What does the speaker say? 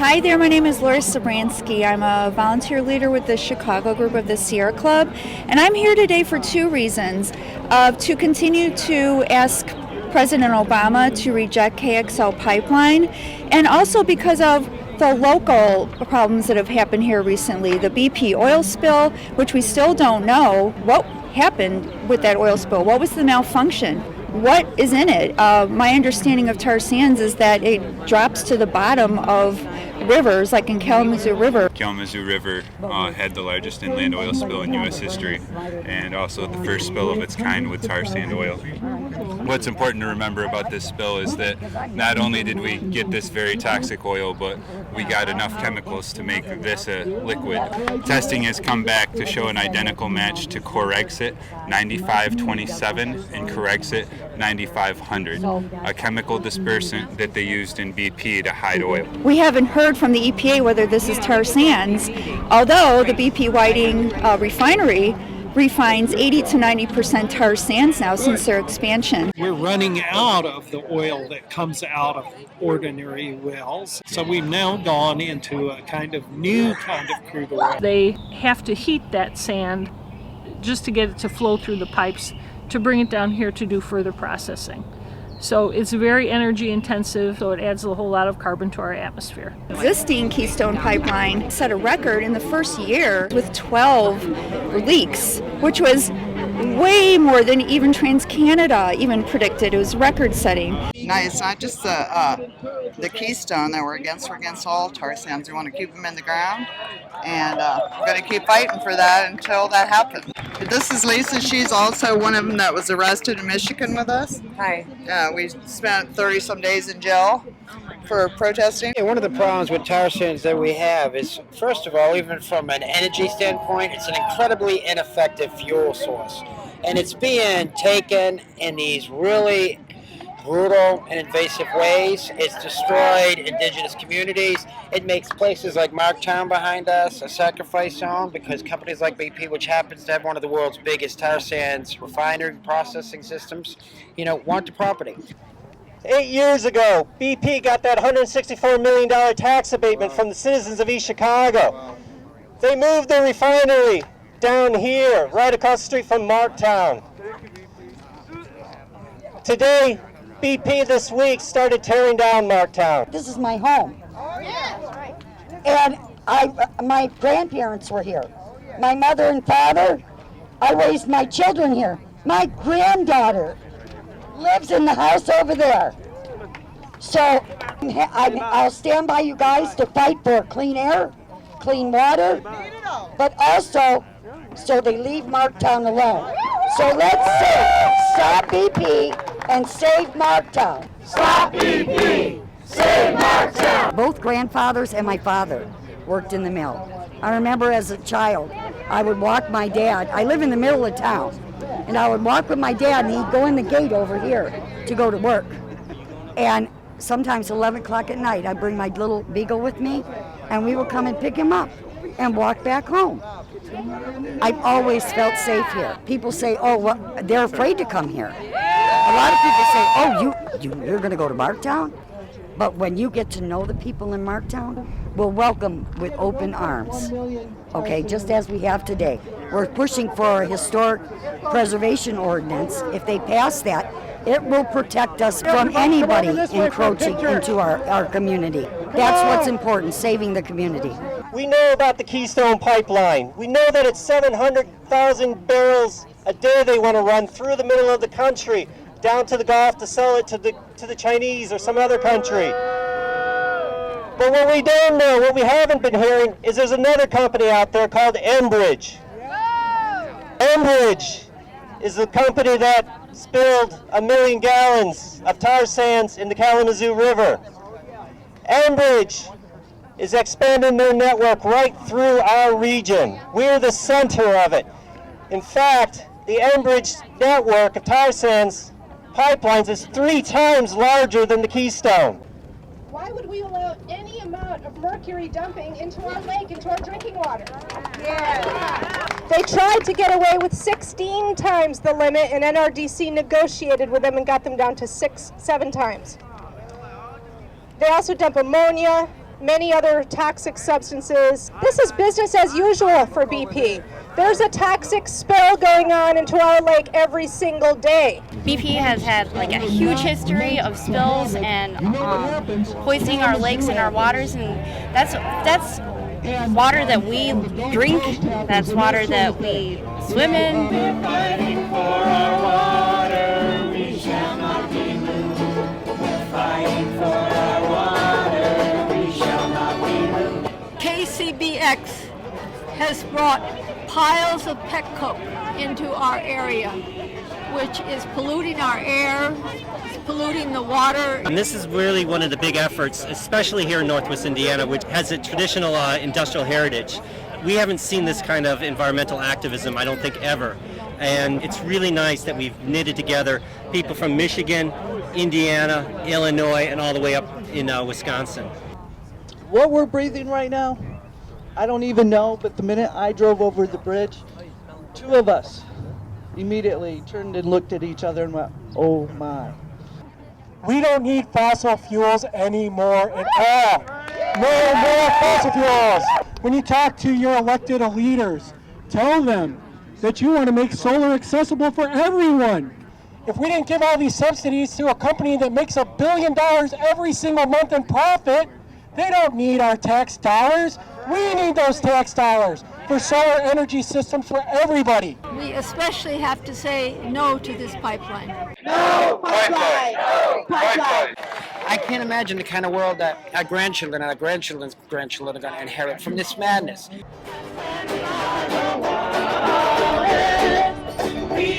Hi there, my name is Laura Sobransky. I'm a volunteer leader with the Chicago group of the Sierra Club, and I'm here today for two reasons. To continue to ask President Obama to reject KXL pipeline, and also because of the local problems that have happened here recently. The BP oil spill, which we still don't know what happened with that oil spill. What was the malfunction? What is in it? My understanding of tar sands is that it drops to the bottom of rivers, like in Kalamazoo River. Kalamazoo River had the largest inland oil spill in U.S. history, and also the first spill of its kind with tar sand oil. What's important to remember about this spill is that not only did we get this very toxic oil, but we got enough chemicals to make this a liquid. Testing has come back to show an identical match to Corexit 9527 and Corexit 9500, a chemical dispersant that they used in BP to hide oil. We haven't heard from the EPA whether this is tar sands, although the BP Whiting refinery refines 80 to 90% tar sands now since their expansion. We're running out of the oil that comes out of ordinary wells, so we've now gone into a new kind of crude oil. They have to heat that sand just to get it to flow through the pipes to bring it down here to do further processing. So it's very energy intensive, so it adds a whole lot of carbon to our atmosphere. Existing Keystone pipeline set a record in the first year with 12 leaks, which was way more than even TransCanada even predicted. It was record setting. No, it's not just the Keystone that we're against. We're against all tar sands. We want to keep them in the ground, and we're going to keep fighting for that until that happens. This is Lisa. She's also one of them that was arrested in Michigan with us. Hi. We spent 30-some days in jail for protesting. One of the problems with tar sands that we have is, first of all, even from an energy standpoint, it's an incredibly ineffective fuel source. And it's being taken in these really brutal and invasive ways. It's destroyed indigenous communities. It makes places like Marktown behind us a sacrifice zone because companies like BP, which happens to have one of the world's biggest tar sands refinery processing systems, want the property. 8 years ago, BP got that $164 million tax abatement from the citizens of East Chicago. They moved their refinery down here, right across the street from Marktown. Today, BP this week started tearing down Marktown. This is my home. Oh, yeah. Right. And my grandparents were here. My mother and father, I raised my children here. My granddaughter lives in the house over there. So I'll stand by you guys to fight for clean air, clean water, but also so they leave Marktown alone. So let's say, stop BP and save Marktown. Stop BP! Save Marktown! Both grandfathers and my father worked in the mill. I remember as a child, I would walk my dad. I live in the middle of town, and I would walk with my dad, and he'd go in the gate over here to go to work. And sometimes 11 o'clock at night, I'd bring my little beagle with me, and we would come and pick him up and walk back home. I've always felt safe here. People say, oh, well, they're afraid to come here. A lot of people say, oh, you're going to go to Marktown? But when you get to know the people in Marktown, we'll welcome with open arms. Okay, just as we have today. We're pushing for a historic preservation ordinance. If they pass that, it will protect us from anybody encroaching into our community. That's what's important, saving the community. We know about the Keystone pipeline. We know that it's 700,000 barrels a day they want to run through the middle of the country, down to the Gulf to sell it to the Chinese or some other country. But what we don't know, what we haven't been hearing, is there's another company out there called Enbridge. Enbridge is the company that spilled 1 million gallons of tar sands in the Kalamazoo River. Enbridge is expanding their network right through our region. We're the center of it. In fact, the Enbridge network of tar sands pipelines is 3 times larger than the Keystone. Why would we allow any amount of mercury dumping into our lake, into our drinking water? Yeah. They tried to get away with 16 times the limit, and NRDC negotiated with them and got them down to 7 times. They also dump ammonia, many other toxic substances. This is business as usual for BP. There's a toxic spill going on into our lake every single day. BP has had like a huge history of spills and poisoning our lakes and our waters, and that's water that we drink, that's water that we swim in. We're fighting for our water, we shall not be moved. We're fighting for our water, we shall not be moved. KCBX has brought piles of petcoke into our area, which is polluting our air, it's polluting the water. And this is really one of the big efforts, especially here in Northwest Indiana, which has a traditional industrial heritage. We haven't seen this kind of environmental activism, I don't think, ever. And it's really nice that we've knitted together people from Michigan, Indiana, Illinois, and all the way up in Wisconsin. What we're breathing right now, I don't even know, but the minute I drove over the bridge, two of us immediately turned and looked at each other and went, oh my. We don't need fossil fuels anymore at all. No more fossil fuels. When you talk to your elected leaders, tell them that you want to make solar accessible for everyone. If we didn't give all these subsidies to a company that makes $1 billion every single month in profit, they don't need our tax dollars. We need those tax dollars for solar energy systems for everybody. We especially have to say no to this pipeline. No pipeline! No pipeline! I can't imagine the kind of world that our grandchildren and our grandchildren's grandchildren are going to inherit from this madness. We